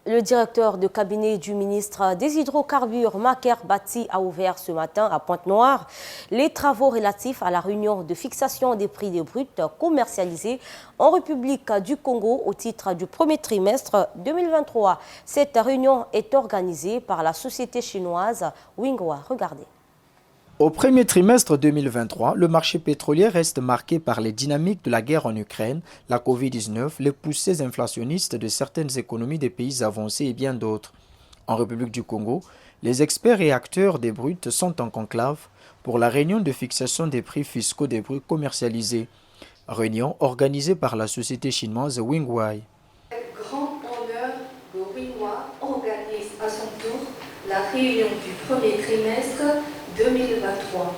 Le directeur de cabinet du ministre des Hydrocarbures, Maker Bati, a ouvert ce matin à Pointe-Noire les travaux relatifs à la réunion de fixation des prix des bruts commercialisés en République du Congo au titre du premier trimestre 2023. Cette réunion est organisée par la société chinoise Winghua. Regardez. Au premier trimestre 2023, le marché pétrolier reste marqué par les dynamiques de la guerre en Ukraine, la Covid-19, les poussées inflationnistes de certaines économies des pays avancés et bien d'autres. En République du Congo, les experts et acteurs des bruts sont en conclave pour la réunion de fixation des prix fiscaux des bruts commercialisés. Réunion organisée par la société chinoise Wingwai. Grand honneur que Winghua organise à son tour la réunion du premier trimestre 2023,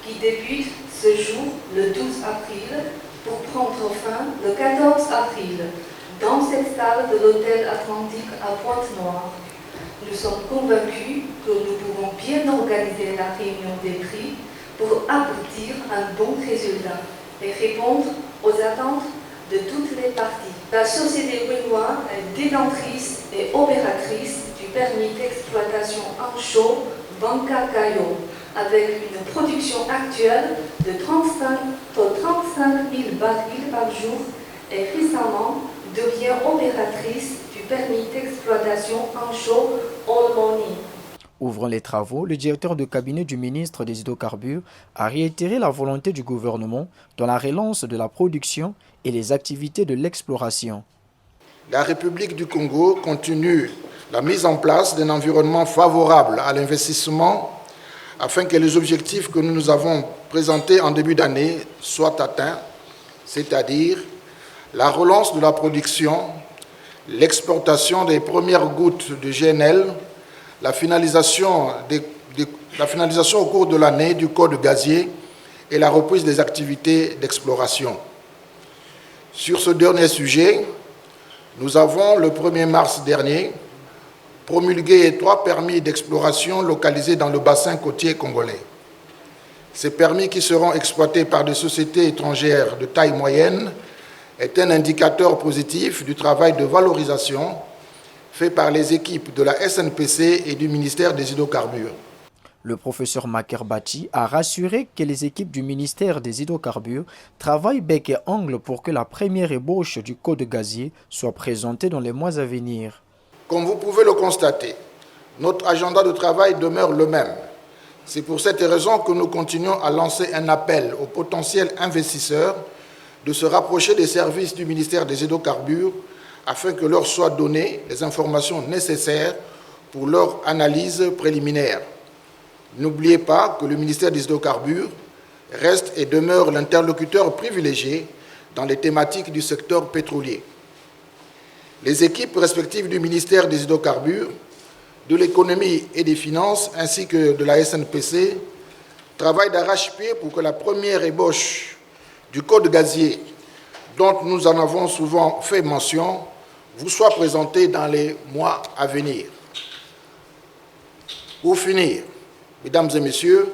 qui débute ce jour le 12 avril pour prendre fin le 14 avril dans cette salle de l'hôtel Atlantique à Pointe-Noire. Nous sommes convaincus que nous pouvons bien organiser la réunion des prix pour aboutir à un bon résultat et répondre aux attentes de toutes les parties. La société Winghua est détentrice et opératrice du permis d'exploitation en chaud Banca Cayo, avec une production actuelle de 35 000 barils par jour et récemment devient opératrice du permis d'exploitation en chaud All Money. Ouvrant les travaux, le directeur de cabinet du ministre des Hydrocarbures a réitéré la volonté du gouvernement dans la relance de la production et les activités de l'exploration. La République du Congo continue la mise en place d'un environnement favorable à l'investissement afin que les objectifs que nous nous avons présentés en début d'année soient atteints, c'est-à-dire la relance de la production, l'exportation des premières gouttes de GNL, la finalisation au cours de l'année du code gazier et la reprise des activités d'exploration. Sur ce dernier sujet, nous avons, le 1er mars dernier, promulgué 3 permis d'exploration localisés dans le bassin côtier congolais. Ces permis, qui seront exploités par des sociétés étrangères de taille moyenne, est un indicateur positif du travail de valorisation fait par les équipes de la SNPC et du ministère des Hydrocarbures. Le professeur Maker Bati a rassuré que les équipes du ministère des Hydrocarbures travaillent bec et ongle pour que la première ébauche du code gazier soit présentée dans les mois à venir. Comme vous pouvez le constater, notre agenda de travail demeure le même. C'est pour cette raison que nous continuons à lancer un appel aux potentiels investisseurs de se rapprocher des services du ministère des Hydrocarbures afin que leur soient données les informations nécessaires pour leur analyse préliminaire. N'oubliez pas que le ministère des Hydrocarbures reste et demeure l'interlocuteur privilégié dans les thématiques du secteur pétrolier. Les équipes respectives du ministère des Hydrocarbures, de l'économie et des finances, ainsi que de la SNPC, travaillent d'arrache-pied pour que la première ébauche du code gazier, dont nous en avons souvent fait mention, vous soit présentée dans les mois à venir. Pour finir, mesdames et messieurs,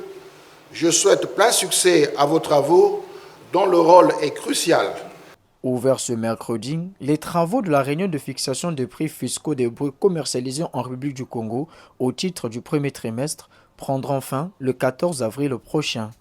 je souhaite plein succès à vos travaux dont le rôle est crucial. Ouvert ce mercredi, les travaux de la réunion de fixation des prix fiscaux des bruts commercialisés en République du Congo au titre du premier trimestre prendront fin le 14 avril prochain.